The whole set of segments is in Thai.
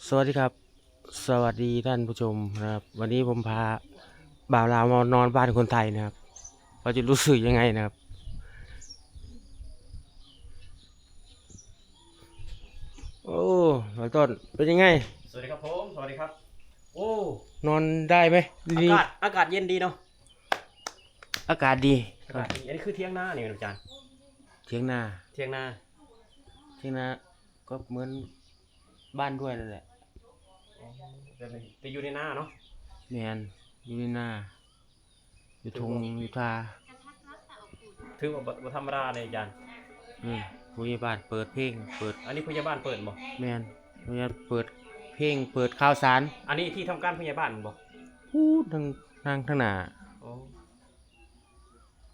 สวัสดีครับสวัสดีท่านผู้ชมนะครับวันนี้ผมพาบ่าวลาวมานอนบ้านคนไทยนะครับเขาจะรู้สึกยังไงนะครับโอ้บ่าวต้นเป็นยังไงสวัสดีครับผมสวัสดีครับโอ้นอนได้ไหมอาดีกาศอากาศเย็นดีเนาะอากาศดีอากาศดีอันนี้คือเที่ยงหน้านี่อาจารย์ เถียงนาเที่ยงหน้าเถียงนาก็เหมือนบ้านด้วยนั่นแหละแต่อยู่ในหน้าเนาะแมนอยู่ในนาอยู่ทงอยู่ทาถือว่าบ่ธรรมดาเลยอาจารย์ผู้ใหญ่บ้านเปิดเพลงเปิดอันนี้ผู้ใหญ่บ้านเปิดบ่แมนผู้ใหญ่เปิดเพลงเปิดข่าวสารอันนี้ที่ทำการผู้ใหญ่บ้านบ่พูดทางหน้าโอ้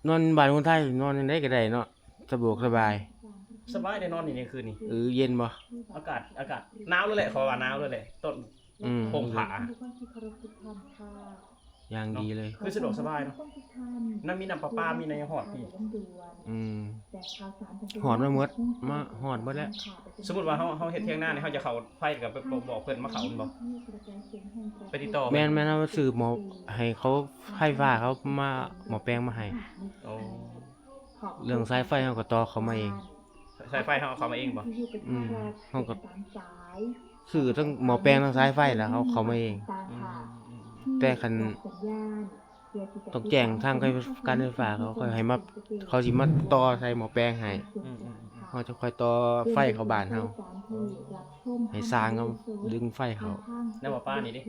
นอนบ้านคนไทยนอนยังได้ก็ได้เนาะสะดวกสบายสบายได้นอนนี่ในคืนนี้เย็นบ่อากาศหนาวเลยแหละขอว่าหนาวเลยแหละต้นโป่งผาอย่างดีเลยคือสะดวกสบายเนาะน้ำมีน้ำประปามีในหอดพี่หอดมาหมดมาหอดหมดแล้วสมมุติว่าเฮาเฮ็ดเที่ยงหน้านี่เฮาจะเข้าไฟกับไปบอกเพิ่นมาเข้าบ่ไปติดต่อแม่นเอาซื้อหมอให้เขาให้ฟ้าเขามาหมอแปลงมาให้โอ้เรื่องสายไฟเฮาก็ต่อเขามาเองสายไฟเฮาเข้ามาเองบ่เฮาก็ซื้อทั้งหมอแปลงทั้งสายไฟแล้วเขามาเองแต่คันต้องแจ้งทางการไฟฟ้าเขาค่อยให้มาเขาสิมาต่อใส่หมอแปลงให้เขาจะค่อยต่อไฟเข้าบ้านเฮาให้สร้างเขาดึงไฟเขาแล้วป้านี่ดิ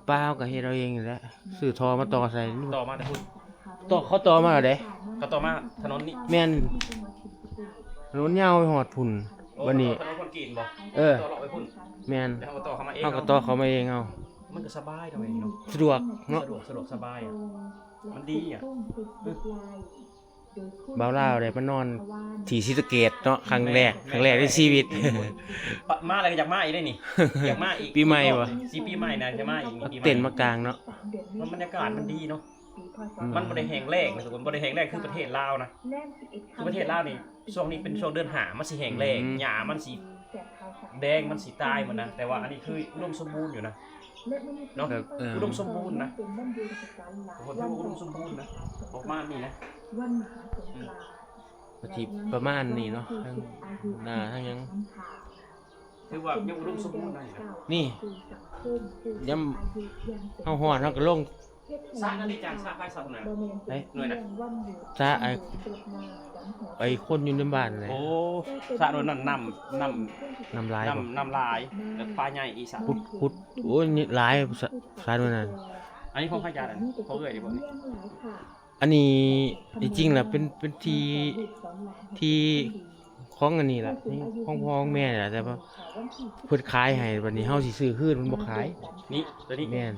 ป้าเฮาก็เฮ็ดเอาเองนี่แหละซื้อท่อมาต่อใส่ต่อมาแต่พุ่นเขาต่อมาแล้วเด้ก็ต่อมาถนนนี้แม่นถนนยาวไปฮอดพุ่นวันนี้ถนนคนกินบ่ต่อเลาะไปพุ่นแม่นแล้วเฮาก็ต่อเข้ามาเองเฮาก็ต่อเขามาเองเอามันก็สบายเท่าเองเนาะสะดวกเนาะสะดวกสบายอ่ะมันดีอ่ะบ่าวลาวได้มานอนที่ศรีสะเกษเนาะครั้งแรกในชีวิตมาอะไรก็อยากมาอีกได้นี่อยากมาอีกปีใหม่บ่สิปีใหม่นะจะมาอีกปีใหม่เต้นมากลางเนาะมันบรรยากาศมันดีเนาะมันบ่ได้แห้งแล้งนะทุกคนบ่ได้แห้งแล้งคือประเทศลาวนะคือประเทศลาวนี่ช่วงนี้เป็นช่วงเดือนหามันสิแห้งแล้งหญ้ามันสิแดงมันสิตายหมดนะแต่ว่าอันนี้คืออุดมสมบูรณ์อยู่นะเนาะอุดมสมบูรณ์นะคนที่อุดมสมบูรณ์นะออกมานี่นะปฏิประมาณนี้เนาะทั้งหน้าทั้งยังคือว่ายังอุดมสมบูรณ์ได้นี่ย้ำเฮาฮอดเฮาก็ลงสร้างอันนี้จังสร้างไฟสร้างไหนหน่วยนะซะไอ้คนอยู่ในบ้านเลยโอ้สร้างหน่วยนั่นน้ำลายแล้วปลาใหญ่อีสานขุดโอ้ยนี่หลายสายด้วยนั่นอันนี้ของขยะเขาเอ่ยดิบ่นี่อันนี้จริงๆล่ะเป็นที่ของอันนี้ล่ะของพ่อของแม่น่ะแต่ว่าเพิ่นขายให้บัดนี้เฮาสิซื้อคืนมันบ่ขายนี่ตัวนี้แม่น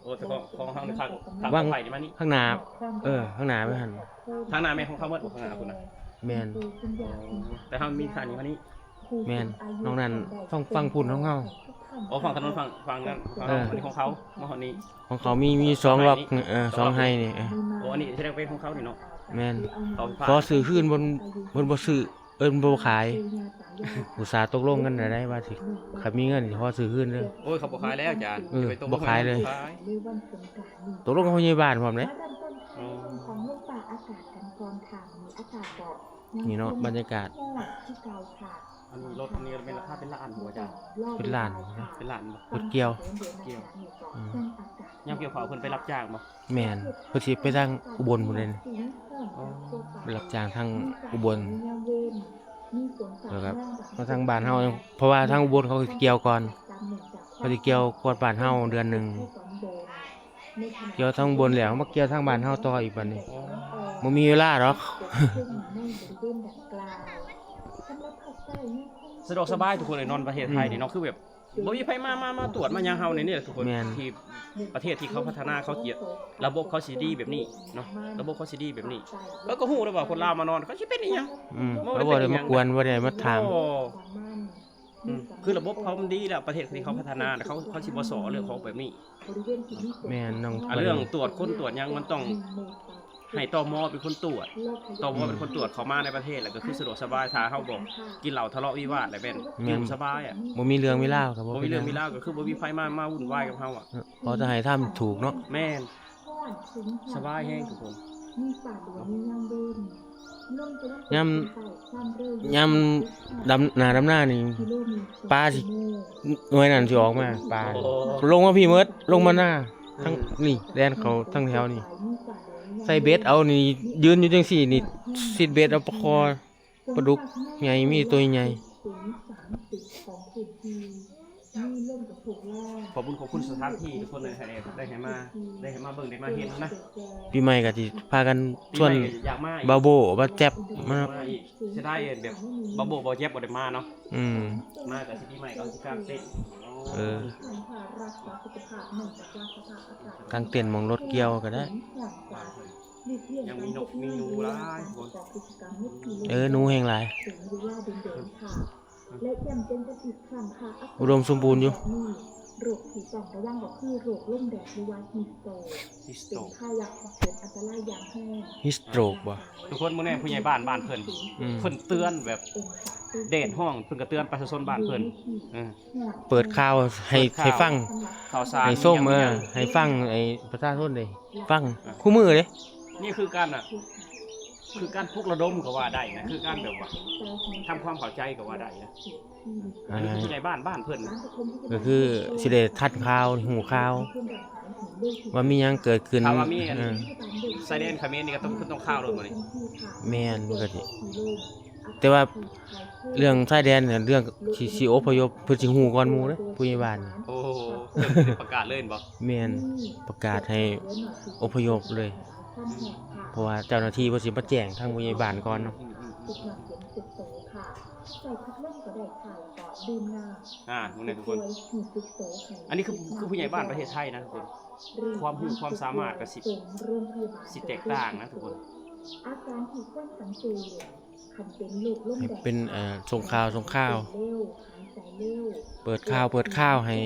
โอ้แต่ของเฮานี่ข้างไผนี่มานี่ข้างหน้าข้างหน้าไปหั่นทางหน้าแม่ของเขาหมดข้างหน้าพุ่นน่ะแม่นแต่เฮามีทางนี้มานี่แม่นน้องนั้นฟังพุ่นของเฮาโอ้ฝั่งถนนฝั่งนั้นอันนี้ของเขามาฝั่งนี้ของเขามี2ล็อก2ให้นี่โอ้อันนี้แสดงเป็นของเขานี่เนาะแม่นพอซื้อคืนบนบ่ซื้อบ่ขายอุตส่าห์ตกลงกันได้ว่าสิถ้ามีเงินสิพอซื้อคืนเด้อโอ้ยเขาบ่ขายแล้วอาจารย์บ่ขายเลยตกลงกับผู้ใหญ่บ้านพร้อมเด้นี่เนาะบรรยากาศอันนี้รถนี่เป็นราคาเป็นล้านบ่อาจารย์เป็นล้านเป็นล้านบ่รถเกี่ยวยามเกี่ยวเขาเพิ่นไปรับจ้างบ่แม่นเพิ่นสิไปทางอุบลพุ่นเลยไปรับจ้างทางอุบลครับมาทางบ้านเฮาเพราะว่าทางอุบลเขาเกี่ยวก่อนเขาสิเกี่ยวก่อนบ้านเฮาเดือนนึงเกี่ยวทางอุบลแล้วมาเกี่ยวทางบ้านเฮาต่ออีกบัดนี้บ่มีเวลาหรอกสะดวกสบายทุกคนเลยนอนประเทศไทยนี่เนาะคือแบบบ่มีไผมาตรวจมายังเฮานี่ทุกคนที่ประเทศที่เขาพัฒนาเขาเกี่ยวระบบเขาสิดีแบบนี้เนาะระบบเขาสิดีแบบนี้แล้วก็ฮู้แล้วว่าคนลาวมานอนเขาสิเป็นอีหยังเขาบ่ได้มากวนบ่ได้มาถามคือระบบเขามันดีแล้วประเทศที่เขาพัฒนาเขาสิบ่สอเรื่องของแบบนี้แม่นน้องเรื่องตรวจคนตรวจยังมันต้อง ให้ตมเป็นคนตรวจตมเป็นคนตรวจเข้ามาในประเทศแล้วก็คือสะดวกสบายถ้าเฮาบ่กินเหล้าทะเลาะวิวาทอะไรเป็นอยู่สบายอ่ะ บ่มีเรื่องมีราวครับ บ่มีเรื่องมีราวก็คือบ่มีไผมาวุ่นวายกับเฮาอ่ะ พอจะให้ทำถูกเนาะ แม่นสบายแฮงทุกคน ยามดำหน้านี่ปลาสิหน่วยนั้นสิออกมาปลาลงมาพี่เมิดลงมาหน้าทั้งนี่แดนเขาทั้งแถวนี่ใส่เบ็ดเอานี่ยืนอยู่จังซี่นี่ซิดเบ็ดเอาประคอปลาดุกใหญ่มีตัวใหญ่ ขอบคุณสถานที่ทุกคนเลยให้ได้ให้มาเบิ่งได้มาเห็นนะ ปีใหม่ก็สิพากันชวน อยากมาอีก บาโบบ่าแจ๊บมา มาอีกจะได้แบบบ่โบบ่เจ็บบ่ได้มาเนาะ อืม มากับสิปีใหม่ก็สิกลางเต้น กางเต็นท์หมองรถเกี่ยวก็ได้ ยังมีนกมีหนูหลายคน หนูแห่งหลาย อุดมสมบูรณ์อยู่ โรคที่ต้องระวังก็คือโรคลมแดดหรือว่าฮีสโตรก ฮิสโต เป็นไข้หวัดที่เป็นอันตรายอย่างแห้ง ฮิสโตรกบ่ ทุกคนมื้อนี้ผู้ใหญ่บ้านเพิ่น อืม เพิ่นเตือนแบบเดทห้องเพิ่นก็เตือนประชาชนบ้านเพิ่นเออ เปิดข่าวให้ฟัง ข่าวสาร ให้ส้มให้ฟังไอ้ประชาชนเลยฟังคู่มือเลย นี่คือการคือการปลุกระดมก็ว่าได้นะคือการแบบว่าทำความเข้าใจก็ว่าได้นะอันนี้คือผู้ใหญ่บ้านเพิ่น ก็คือสิได้ทัดข่าวหูข่าว ว่ามีหยังเกิดขึ้น ถามว่ามี ไซเดนคาเมนนี่ก็ต้องข้าวเลยบ่นี่ แม่นปกติแต่ว่าเรื่องชายแดนเนี่ยเรื่องสิอพยพเพิ่นสิฮู้ก่อนหมู่เด้อผู้ใหญ่บ้านนี่ โอ้เพิ่นประกาศเลยบ่ แม่นประกาศให้อพยพเลย เพราะว่าเจ้าหน้าที่เพิ่นสิมาแจ้งทางผู้ใหญ่บ้านก่อนเนาะ มื้อนี้ทุกคน อันนี้คือผู้ใหญ่บ้านประเทศไทยนะทุกคน ความรู้ความสามารถก็สิแตกต่างนะทุกคน อาการที่ควรสังเกตคันเป็นโรคลม ให้ แดด เป็นส่งข่าว เร็วหายใจเร็ว เปิดข่าวให้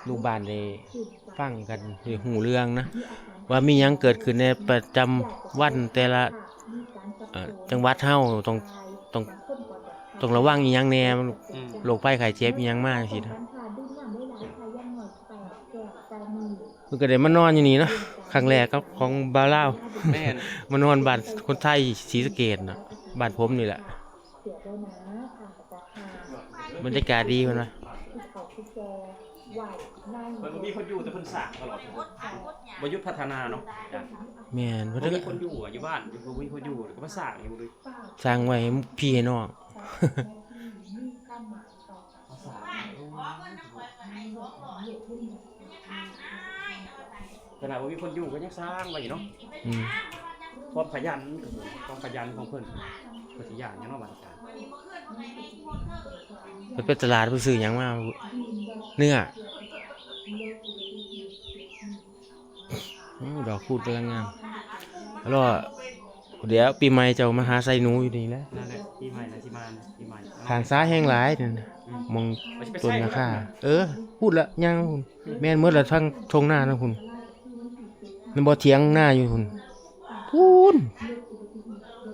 ลูกบ้านได้ฟังกันได้ฮู้เรื่องนะ ว่ามีหยังเกิดขึ้นในประจำวันแต่ละจังหวัดเฮาต้องระวังอีหยังแหน่โรคภัยไข้เจ็บอีหยังมาจังซี่นะมันก็ได้มานอนอยู่นี่เนาะครั้งแรกครับของบ่าวลาว แม่น มานอนบ้านคนไทยศรีสะเกษน่ะบ้านผมนี่แหละบรรยากาศดีพุ่นว่ะ เพิ่นบ่มีคนอยู่แต่เพิ่นสร้างตลอดบ่หยุดพัฒนาเนาะจ้ะ แม่นเพิ่น บ่มี ก็ คนอยู่อะอยู่บ้านบ่มีคนอยู่ก็มาสร้างอยู่เลย สร้างไว้ให้พี่ให้น้อง ขนาดว่ามีคนอยู่ก็ยังสร้างไว้เนาะ อืม ความขยันของเพิ่นเพิ่นสิย่างหยังเนาะบัดนี้ เพิ่นไปตลาดไปซื้อหยังมาเนื้อดอกพูดกำลังงามแล้วเดี๋ยวปีใหม่จะมาหาใส่หนูอยู่นี่แหละ นั่นแหละปีใหม่นะที่มานะปีใหม่ ทางซ้ายแห้งหลายนั่นน่ะมองต้นนาคาพูดละยังพุ่นแม่นหมดละทั้งทงหน้านะพุ่นมันบ่เถียงหน้าอยู่พุ่นพูน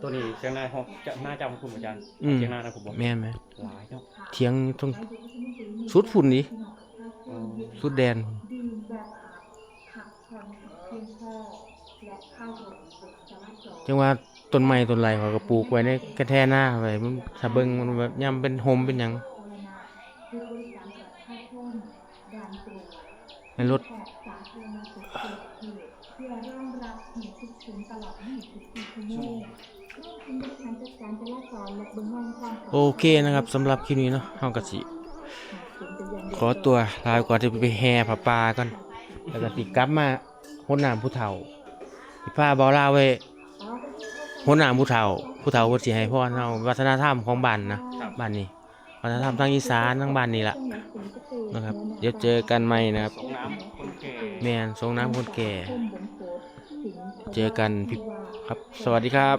ตัวนี้เชียงนายฮอกจะหน้าจำคุณอาจารย์ อืม เชียงนายนะผมบอก แม่นไหม หลายเนาะ เถียงอยู่ตรงสุดฝุ่นดิสุดแดน จังว่าต้นไม้ต้นไรเขาก็ปลูกไว้ในกระแท่หน้าไว้มันถ้าเบิ่งมันแบบยามเป็นโฮมเป็นหยังในรถโอเคนะครับสำหรับคลิปนี้เนาะเฮาก็สิขอตัวลาไปก่อนที่ไปแห่ผาป่าก่อนแล้วก็สิกลับมารดน้ำผู้เฒ่าสิพาบ่าวลาวไว้รดน้ำผู้เฒ่าเพิ่นสิให้พรเฮาวัฒนธรรมของบ้านนะบ้านนี้วัฒนธรรมทางอีสานทางบ้านนี่ล่ะนะครับเดี๋ยวเจอกันใหม่นะครับ ส่งน้ำคนแก่ แม่นส่งน้ำคนแก่ เจอกันครับ สวัสดีครับ